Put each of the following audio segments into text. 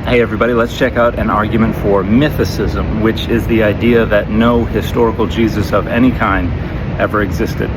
Hey everybody, let's check out an argument for mythicism, which is the idea that no historical Jesus of any kind ever existed.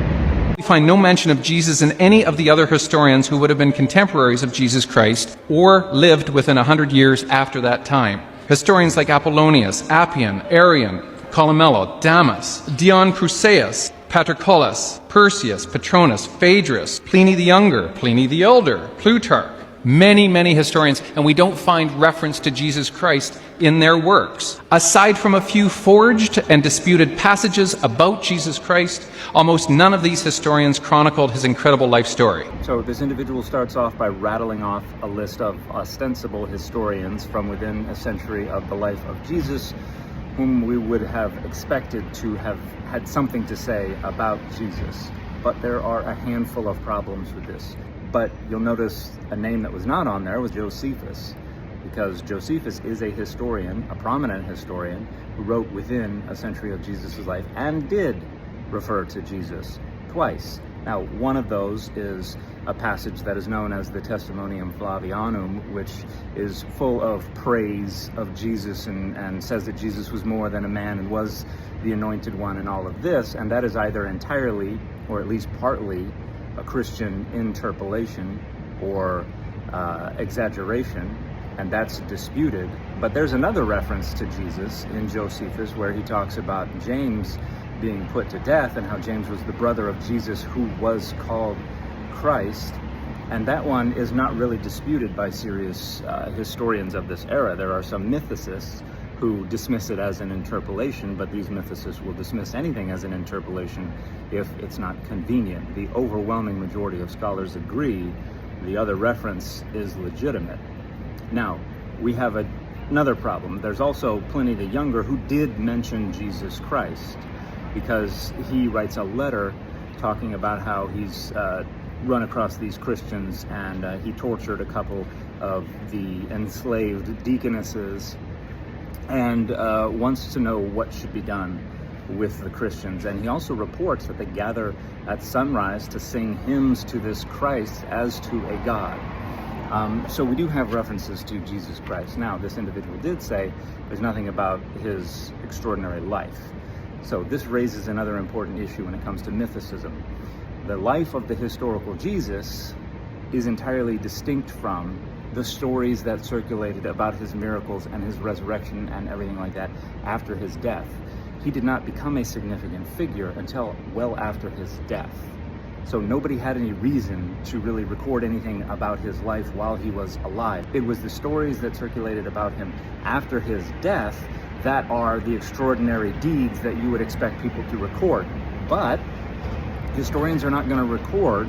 We find no mention of Jesus in any of the other historians who would have been contemporaries of Jesus Christ or lived within 100 years after that time. Historians like Apollonius, Appian, Arrian, Columella, Damas, Dion Crusaeus, Paterculus, Perseus, Petronius, Phaedrus, Pliny the Younger, Pliny the Elder, Plutarch, many historians, and we don't find reference to Jesus Christ in their works. Aside from a few forged and disputed passages about Jesus Christ, almost none of these historians chronicled his incredible life story. So this individual starts off by rattling off a list of ostensible historians from within a century of the life of Jesus, whom we would have expected to have had something to say about Jesus. But there are a handful of problems with this. But you'll notice a name that was not on there was Josephus, because Josephus is a historian, a prominent historian, who wrote within a century of Jesus' life and did refer to Jesus twice. Now, one of those is a passage that is known as the Testimonium Flavianum, which is full of praise of Jesus and says that Jesus was more than a man and was the anointed one and all of this, and that is either entirely, or at least partly, a Christian interpolation or exaggeration, and that's disputed. But there's another reference to Jesus in Josephus where he talks about James being put to death and how James was the brother of Jesus who was called Christ, and that one is not really disputed by serious historians of this era. There are some mythicists who dismiss it as an interpolation, but these mythicists will dismiss anything as an interpolation if it's not convenient. The overwhelming majority of scholars agree the other reference is legitimate. Now, we have another problem. There's also Pliny the Younger who did mention Jesus Christ, because he writes a letter talking about how he's run across these Christians and he tortured a couple of the enslaved deaconesses and wants to know what should be done with the Christians. And he also reports that they gather at sunrise to sing hymns to this Christ as to a god. So we do have references to Jesus Christ. Now, this individual did say there's nothing about his extraordinary life. So this raises another important issue when it comes to mythicism. The life of the historical Jesus is entirely distinct from the stories that circulated about his miracles and his resurrection and everything like that after his death. He did not become a significant figure until well after his death. So nobody had any reason to really record anything about his life while he was alive. It was the stories that circulated about him after his death that are the extraordinary deeds that you would expect people to record. But historians are not going to record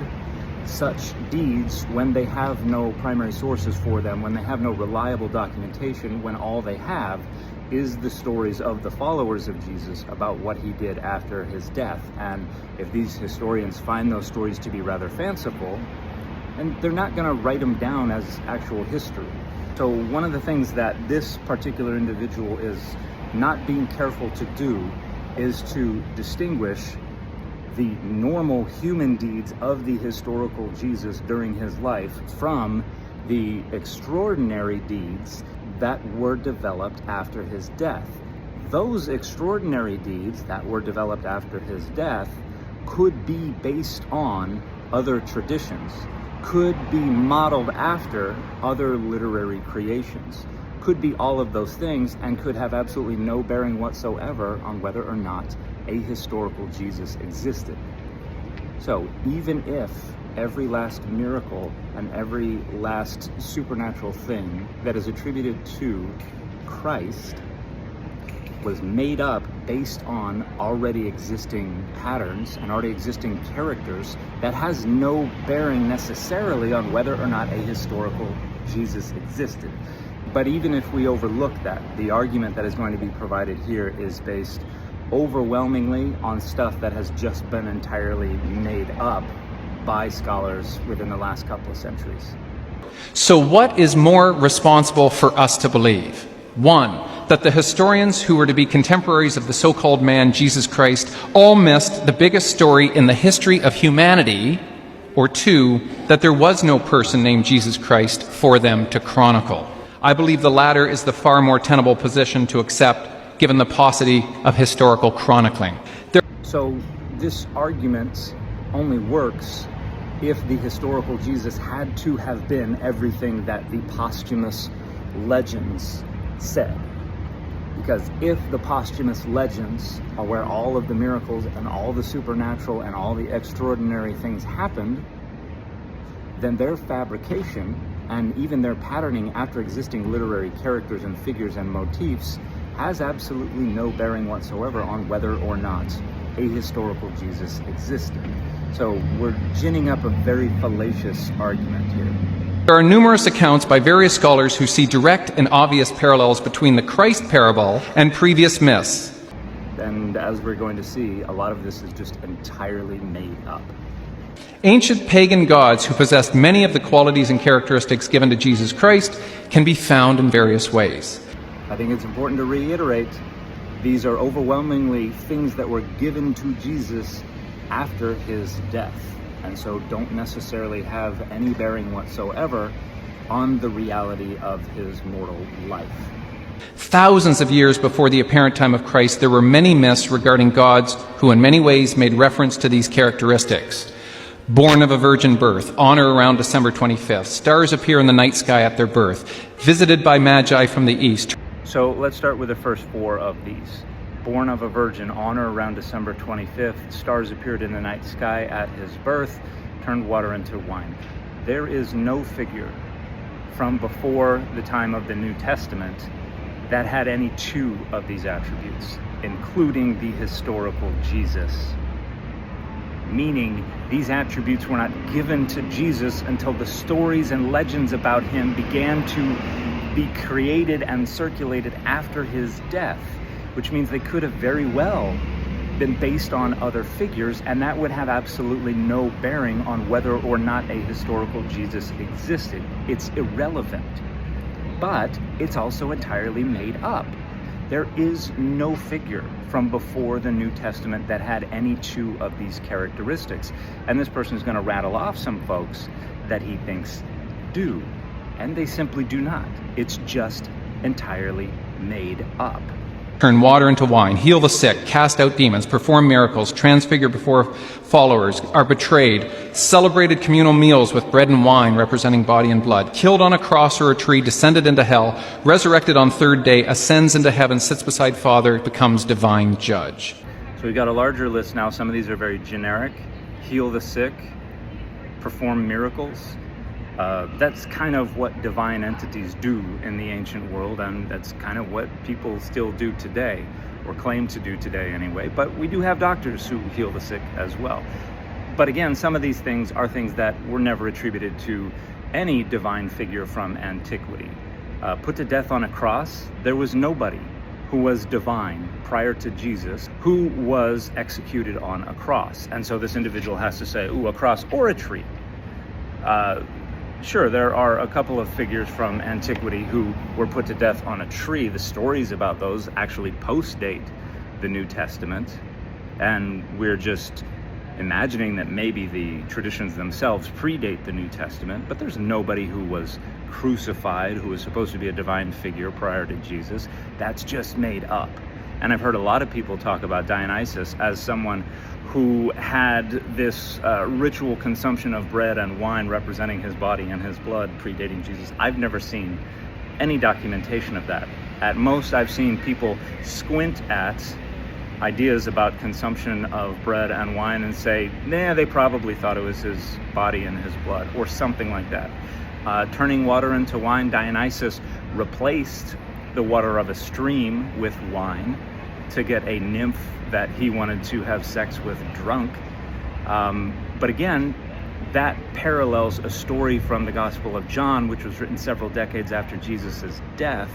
such deeds when they have no primary sources for them, when they have no reliable documentation, when all they have is the stories of the followers of Jesus about what he did after his death. And if these historians find those stories to be rather fanciful, and they're not going to write them down as actual history. So one of the things that this particular individual is not being careful to do is to distinguish the normal human deeds of the historical Jesus during his life from the extraordinary deeds that were developed after his death. Those extraordinary deeds that were developed after his death could be based on other traditions, could be modeled after other literary creations, could be all of those things, and could have absolutely no bearing whatsoever on whether or not a historical Jesus existed. So even if every last miracle and every last supernatural thing that is attributed to Christ was made up based on already existing patterns and already existing characters, that has no bearing necessarily on whether or not a historical Jesus existed. But even if we overlook that, the argument that is going to be provided here is based overwhelmingly on stuff that has just been entirely made up by scholars within the last couple of centuries. So what is more responsible for us to believe? One, that the historians who were to be contemporaries of the so-called man Jesus Christ all missed the biggest story in the history of humanity, or two, that there was no person named Jesus Christ for them to chronicle. I believe the latter is the far more tenable position to accept, given the paucity of historical chronicling. So this argument only works if the historical Jesus had to have been everything that the posthumous legends said. Because if the posthumous legends are where all of the miracles and all the supernatural and all the extraordinary things happened, then their fabrication and even their patterning after existing literary characters and figures and motifs has absolutely no bearing whatsoever on whether or not a historical Jesus existed. So we're ginning up a very fallacious argument here. There are numerous accounts by various scholars who see direct and obvious parallels between the Christ parable and previous myths. And as we're going to see, a lot of this is just entirely made up. Ancient pagan gods who possessed many of the qualities and characteristics given to Jesus Christ can be found in various ways. I think it's important to reiterate, these are overwhelmingly things that were given to Jesus after his death, and so don't necessarily have any bearing whatsoever on the reality of his mortal life. Thousands of years before the apparent time of Christ, there were many myths regarding gods who in many ways made reference to these characteristics. Born of a virgin birth, on or around December 25th. Stars appear in the night sky at their birth. Visited by magi from the east. So let's start with the first four of these. Born of a virgin, on or around December 25th. Stars appeared in the night sky at his birth. Turned water into wine. There is no figure from before the time of the New Testament that had any two of these attributes, including the historical Jesus. Meaning, these attributes were not given to Jesus until the stories and legends about him began to be created and circulated after his death, which means they could have very well been based on other figures, and that would have absolutely no bearing on whether or not a historical Jesus existed. It's irrelevant, but it's also entirely made up. There is no figure from before the New Testament that had any two of these characteristics. And this person is going to rattle off some folks that he thinks do, and they simply do not. It's just entirely made up. Turn water into wine, heal the sick, cast out demons, perform miracles, transfigure before followers, are betrayed, celebrated communal meals with bread and wine representing body and blood, killed on a cross or a tree, descended into hell, resurrected on third day, ascends into heaven, sits beside Father, becomes divine judge. So we've got a larger list now. Some of these are very generic. Heal the sick, perform miracles. That's kind of what divine entities do in the ancient world, and that's kind of what people still do today, or claim to do today anyway. But we do have doctors who heal the sick as well. But again, some of these things are things that were never attributed to any divine figure from antiquity. Put to death on a cross, there was nobody who was divine prior to Jesus who was executed on a cross. And so this individual has to say, ooh, a cross or a tree. Sure, there are a couple of figures from antiquity who were put to death on a tree. The stories about those actually post-date the New Testament, and we're just imagining that maybe the traditions themselves predate the New Testament, but there's nobody who was crucified who was supposed to be a divine figure prior to Jesus. That's just made up. And I've heard a lot of people talk about Dionysius as someone who had this ritual consumption of bread and wine representing his body and his blood predating Jesus. I've never seen any documentation of that. At most, I've seen people squint at ideas about consumption of bread and wine and say, nah, they probably thought it was his body and his blood, or something like that. Turning water into wine, Dionysius replaced the water of a stream with wine to get a nymph that he wanted to have sex with drunk. But again, that parallels a story from the Gospel of John, which was written several decades after Jesus' death,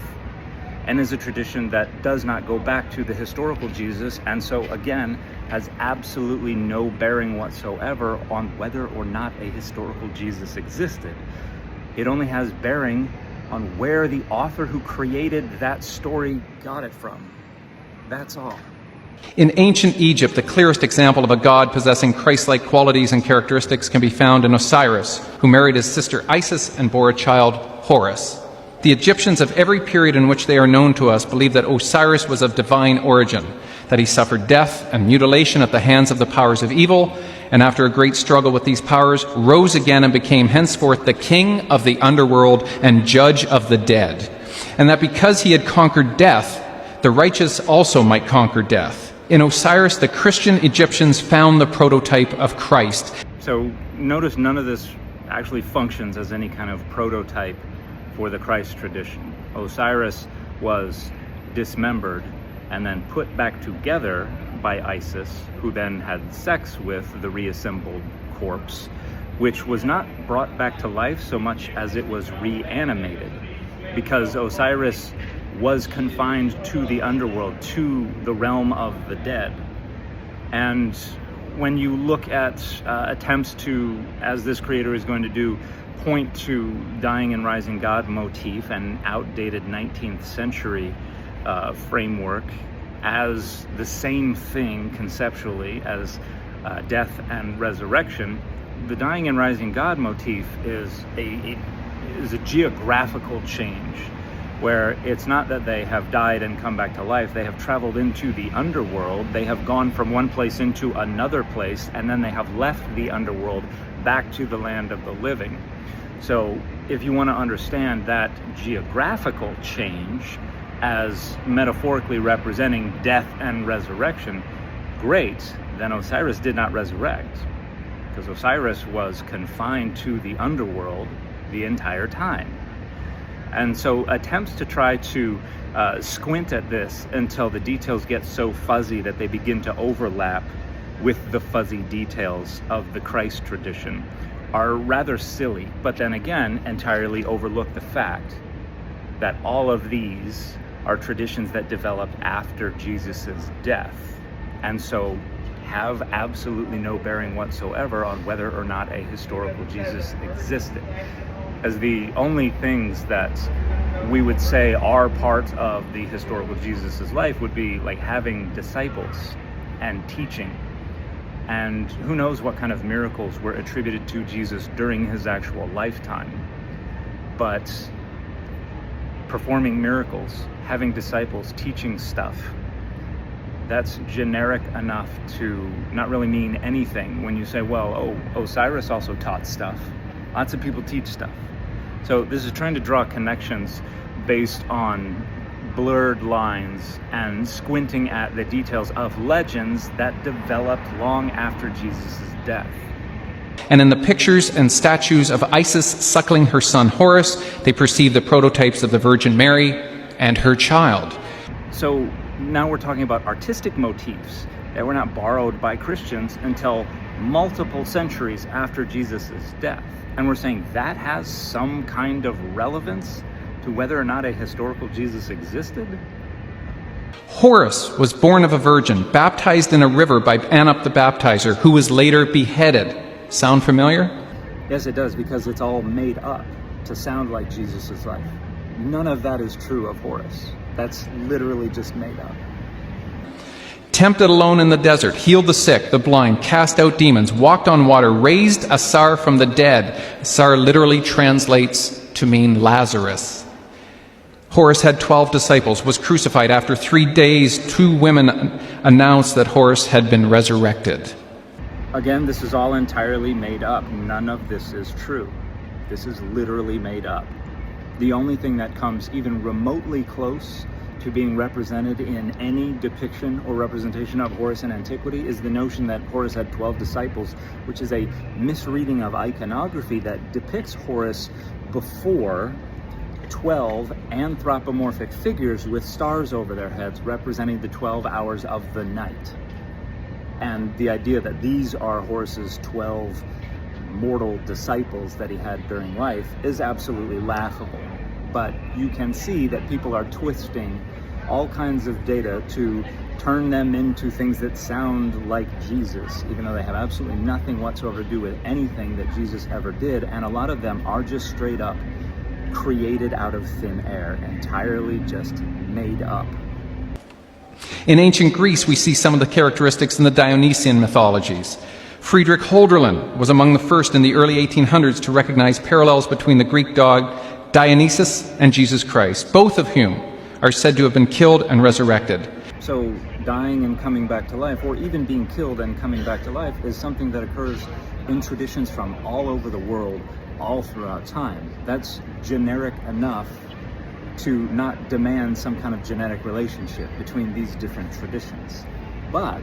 and is a tradition that does not go back to the historical Jesus, and so again, has absolutely no bearing whatsoever on whether or not a historical Jesus existed. It only has bearing on where the author who created that story got it from. That's all. In ancient Egypt, the clearest example of a god possessing Christ-like qualities and characteristics can be found in Osiris, who married his sister Isis and bore a child, Horus. The Egyptians of every period in which they are known to us believe that Osiris was of divine origin, that he suffered death and mutilation at the hands of the powers of evil, and after a great struggle with these powers, rose again and became henceforth the king of the underworld and judge of the dead. And that because he had conquered death, the righteous also might conquer death. In Osiris, the Christian Egyptians found the prototype of Christ. So notice none of this actually functions as any kind of prototype for the Christ tradition. Osiris was dismembered and then put back together by Isis, who then had sex with the reassembled corpse, which was not brought back to life so much as it was reanimated, because Osiris was confined to the underworld, to the realm of the dead. And when you look at attempts to, as this creator is going to do, point to dying and rising God motif and outdated 19th century framework as the same thing conceptually as death and resurrection, the dying and rising God motif is a geographical change, where it's not that they have died and come back to life. They have traveled into the underworld. They have gone from one place into another place, and then they have left the underworld back to the land of the living. So if you want to understand that geographical change as metaphorically representing death and resurrection, great, then Osiris did not resurrect, because Osiris was confined to the underworld the entire time. And so attempts to try to squint at this until the details get so fuzzy that they begin to overlap with the fuzzy details of the Christ tradition are rather silly, but then again entirely overlook the fact that all of these are traditions that developed after Jesus's death, and so have absolutely no bearing whatsoever on whether or not a historical Jesus existed. As the only things that we would say are part of the historical Jesus's life would be like having disciples and teaching. And who knows what kind of miracles were attributed to Jesus during his actual lifetime. But performing miracles, having disciples, teaching stuff, that's generic enough to not really mean anything when you say, well, oh, Osiris also taught stuff. Lots of people teach stuff. So this is trying to draw connections based on blurred lines and squinting at the details of legends that developed long after Jesus' death. And in the pictures and statues of Isis suckling her son Horus, they perceive the prototypes of the Virgin Mary and her child. So now we're talking about artistic motifs that were not borrowed by Christians until multiple centuries after Jesus' death. And we're saying that has some kind of relevance to whether or not a historical Jesus existed? Horus was born of a virgin, baptized in a river by Anup the Baptizer, who was later beheaded. Sound familiar? Yes, it does, because it's all made up to sound like Jesus' life. None of that is true of Horus. That's literally just made up. Tempted alone in the desert, healed the sick, the blind, cast out demons, walked on water, raised Asar from the dead. Asar literally translates to mean Lazarus. Horus had 12 disciples, was crucified. After 3 days, 2 women announced that Horus had been resurrected. Again, this is all entirely made up. None of this is true. This is literally made up. The only thing that comes even remotely close to being represented in any depiction or representation of Horus in antiquity is the notion that Horus had 12 disciples, which is a misreading of iconography that depicts Horus before 12 anthropomorphic figures with stars over their heads representing the 12 hours of the night. And the idea that these are Horus's 12 mortal disciples that he had during life is absolutely laughable. But you can see that people are twisting all kinds of data to turn them into things that sound like Jesus, even though they have absolutely nothing whatsoever to do with anything that Jesus ever did. And a lot of them are just straight up created out of thin air, entirely just made up. In ancient Greece, we see some of the characteristics in the Dionysian mythologies. Friedrich Hölderlin was among the first in the early 1800s to recognize parallels between the Greek god Dionysus and Jesus Christ, both of whom are said to have been killed and resurrected. So dying and coming back to life, or even being killed and coming back to life, is something that occurs in traditions from all over the world, all throughout time. That's generic enough to not demand some kind of genetic relationship between these different traditions. But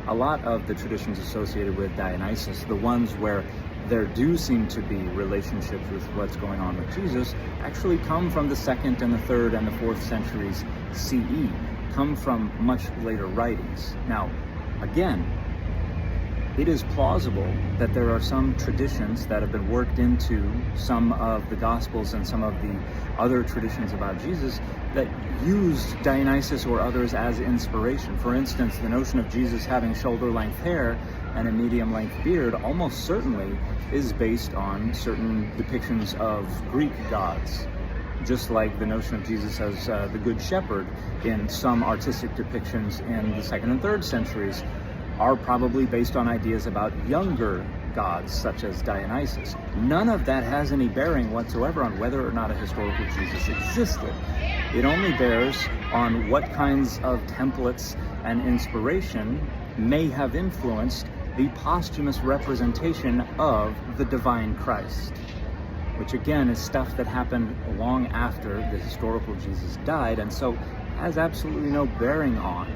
a lot of the traditions associated with Dionysus, the ones where there do seem to be relationships with what's going on with Jesus, actually come from the 2nd and the 3rd and the 4th centuries CE, come from much later writings. Now, again, it is plausible that there are some traditions that have been worked into some of the Gospels and some of the other traditions about Jesus that used Dionysus or others as inspiration. For instance, the notion of Jesus having shoulder-length hair and a medium-length beard almost certainly is based on certain depictions of Greek gods, just like the notion of Jesus as the Good Shepherd in some artistic depictions in the 2nd and 3rd centuries are probably based on ideas about younger gods, such as Dionysus. None of that has any bearing whatsoever on whether or not a historical Jesus existed. It only bears on what kinds of templates and inspiration may have influenced the posthumous representation of the divine Christ, which again is stuff that happened long after the historical Jesus died, and so has absolutely no bearing on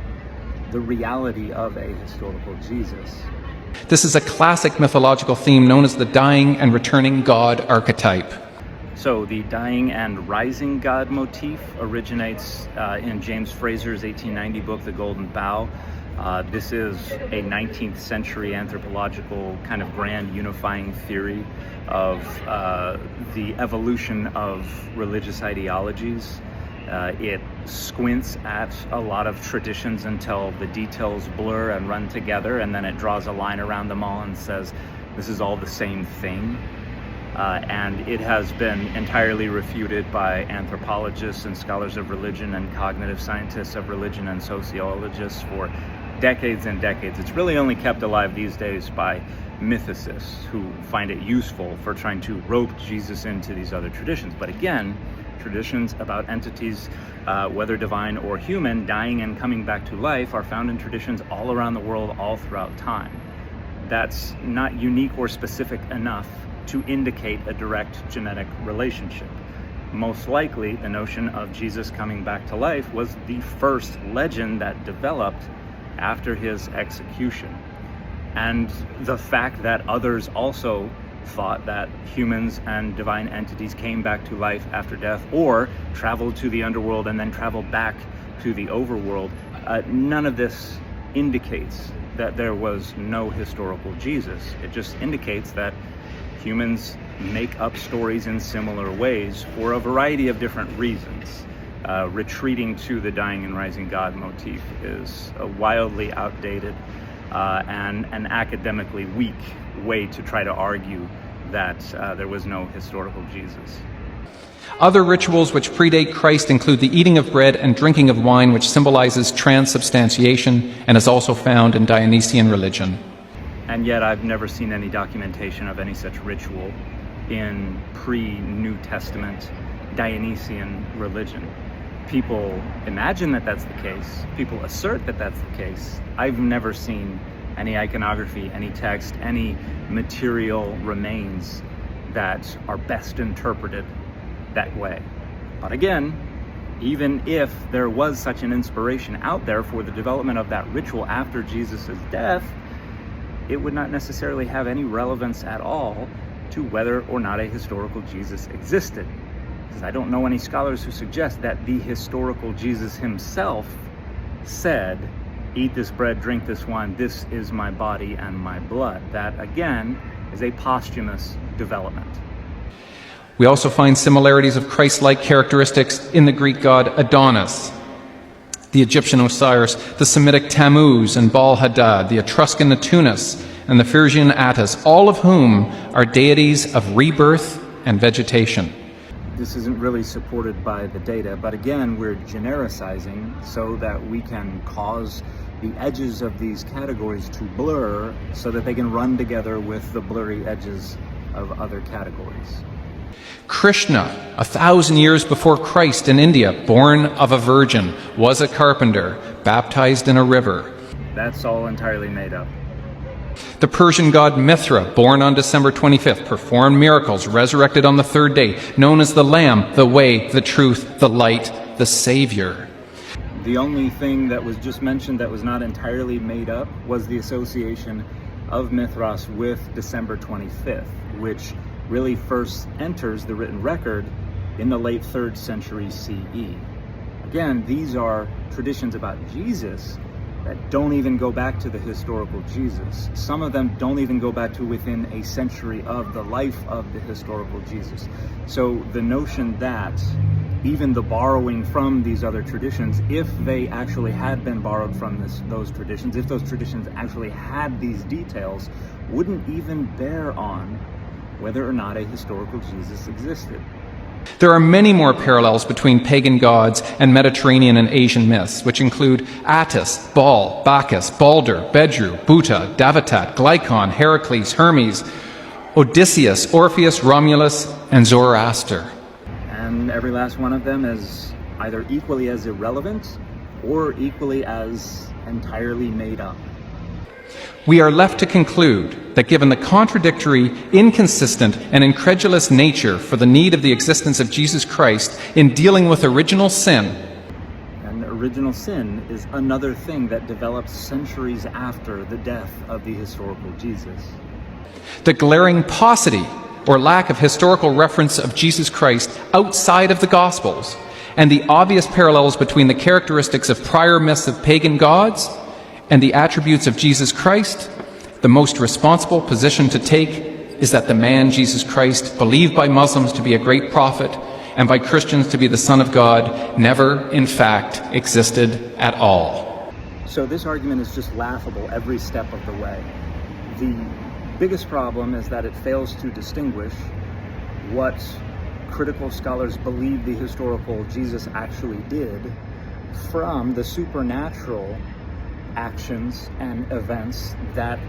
the reality of a historical Jesus. This is a classic mythological theme known as the dying and returning God archetype. So the dying and rising God motif originates in James Fraser's 1890 book, The Golden Bough. This is a 19th century anthropological kind of grand unifying theory of the evolution of religious ideologies. It squints at a lot of traditions until the details blur and run together, and then it draws a line around them all and says, this is all the same thing. And it has been entirely refuted by anthropologists and scholars of religion and cognitive scientists of religion and sociologists for decades and decades. It's really only kept alive these days by mythicists who find it useful for trying to rope Jesus into these other traditions. But again, traditions about entities, whether divine or human, dying and coming back to life are found in traditions all around the world, all throughout time. That's not unique or specific enough to indicate a direct genetic relationship. Most likely, the notion of Jesus coming back to life was the first legend that developed after his execution. And the fact that others also thought that humans and divine entities came back to life after death or traveled to the underworld and then traveled back to the overworld, none of this indicates that there was no historical Jesus. It just indicates that humans make up stories in similar ways for a variety of different reasons. Retreating to the dying and rising God motif is a wildly outdated and an academically weak way to try to argue that there was no historical Jesus. Other rituals which predate Christ include the eating of bread and drinking of wine, which symbolizes transubstantiation and is also found in Dionysian religion. And yet I've never seen any documentation of any such ritual in pre-New Testament Dionysian religion. People imagine that that's the case. People assert that that's the case. I've never seen any iconography, any text, any material remains that are best interpreted that way. But again, even if there was such an inspiration out there for the development of that ritual after Jesus' death, it would not necessarily have any relevance at all to whether or not a historical Jesus existed. Because I don't know any scholars who suggest that the historical Jesus himself said, "Eat this bread, drink this wine, this is my body and my blood." That, again, is a posthumous development. We also find similarities of Christ-like characteristics in the Greek god Adonis, the Egyptian Osiris, the Semitic Tammuz and Baal-Hadad, the Etruscan Netunas, and the Phrygian Attis, all of whom are deities of rebirth and vegetation. This isn't really supported by the data, but again, we're genericizing so that we can cause the edges of these categories to blur so that they can run together with the blurry edges of other categories. Krishna, 1,000 years before Christ in India, born of a virgin, was a carpenter, baptized in a river. That's all entirely made up. The Persian god Mithra, born on December 25th, performed miracles, resurrected on the third day, known as the Lamb, the Way, the Truth, the Light, the Savior. The only thing that was just mentioned that was not entirely made up was the association of Mithras with December 25th, which really first enters the written record in the late 3rd century CE. Again, these are traditions about Jesus that don't even go back to the historical Jesus. Some of them don't even go back to within a century of the life of the historical Jesus. So the notion that even the borrowing from these other traditions, if they actually had been borrowed from those traditions, if those traditions actually had these details, wouldn't even bear on whether or not a historical Jesus existed. There are many more parallels between pagan gods and Mediterranean and Asian myths, which include Attis, Baal, Bacchus, Balder, Bedru, Buta, Davatat, Glycon, Heracles, Hermes, Odysseus, Orpheus, Romulus, and Zoroaster. And every last one of them is either equally as irrelevant or equally as entirely made up. We are left to conclude that given the contradictory, inconsistent, and incredulous nature for the need of the existence of Jesus Christ in dealing with original sin, and original sin is another thing that develops centuries after the death of the historical Jesus. the glaring paucity or lack of historical reference of Jesus Christ outside of the Gospels, and the obvious parallels between the characteristics of prior myths of pagan gods and the attributes of Jesus Christ, the most responsible position to take is that the man Jesus Christ, believed by Muslims to be a great prophet and by Christians to be the Son of God, never in fact existed at all. So this argument is just laughable every step of the way. The biggest problem is that it fails to distinguish what critical scholars believe the historical Jesus actually did from the supernatural actions and events that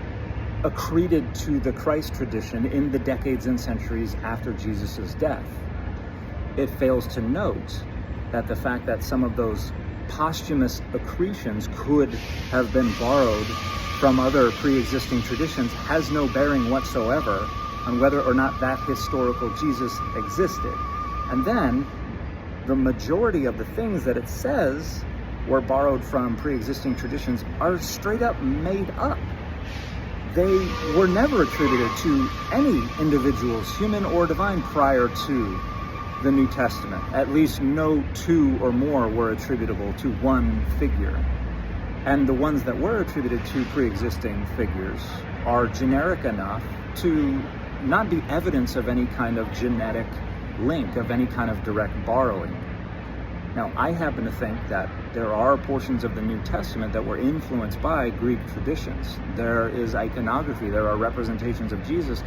accreted to the Christ tradition in the decades and centuries after Jesus' death. It fails to note that the fact that some of those posthumous accretions could have been borrowed from other pre-existing traditions has no bearing whatsoever on whether or not that historical Jesus existed. And then the majority of the things that it says were borrowed from pre-existing traditions are straight up made up. They were never attributed to any individuals, human or divine, prior to the New Testament. At least no two or more were attributable to one figure. And the ones that were attributed to pre-existing figures are generic enough to not be evidence of any kind of genetic link, of any kind of direct borrowing. Now, I happen to think that there are portions of the New Testament that were influenced by Greek traditions. There is iconography, there are representations of Jesus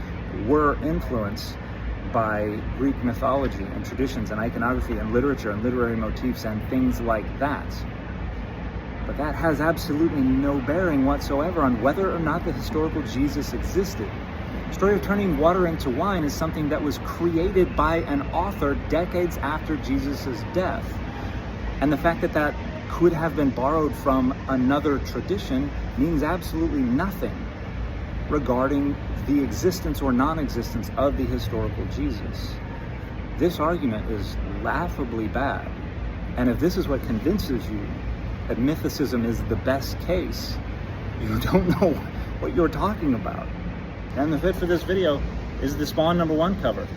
were influenced by Greek mythology and traditions and iconography and literature and literary motifs and things like that. But that has absolutely no bearing whatsoever on whether or not the historical Jesus existed. The story of turning water into wine is something that was created by an author decades after Jesus' death. And the fact that that could have been borrowed from another tradition means absolutely nothing regarding the existence or non-existence of the historical Jesus. This argument is laughably bad. And if this is what convinces you that mythicism is the best case, you don't know what you're talking about. And the fit for this video is the Spawn #1 cover.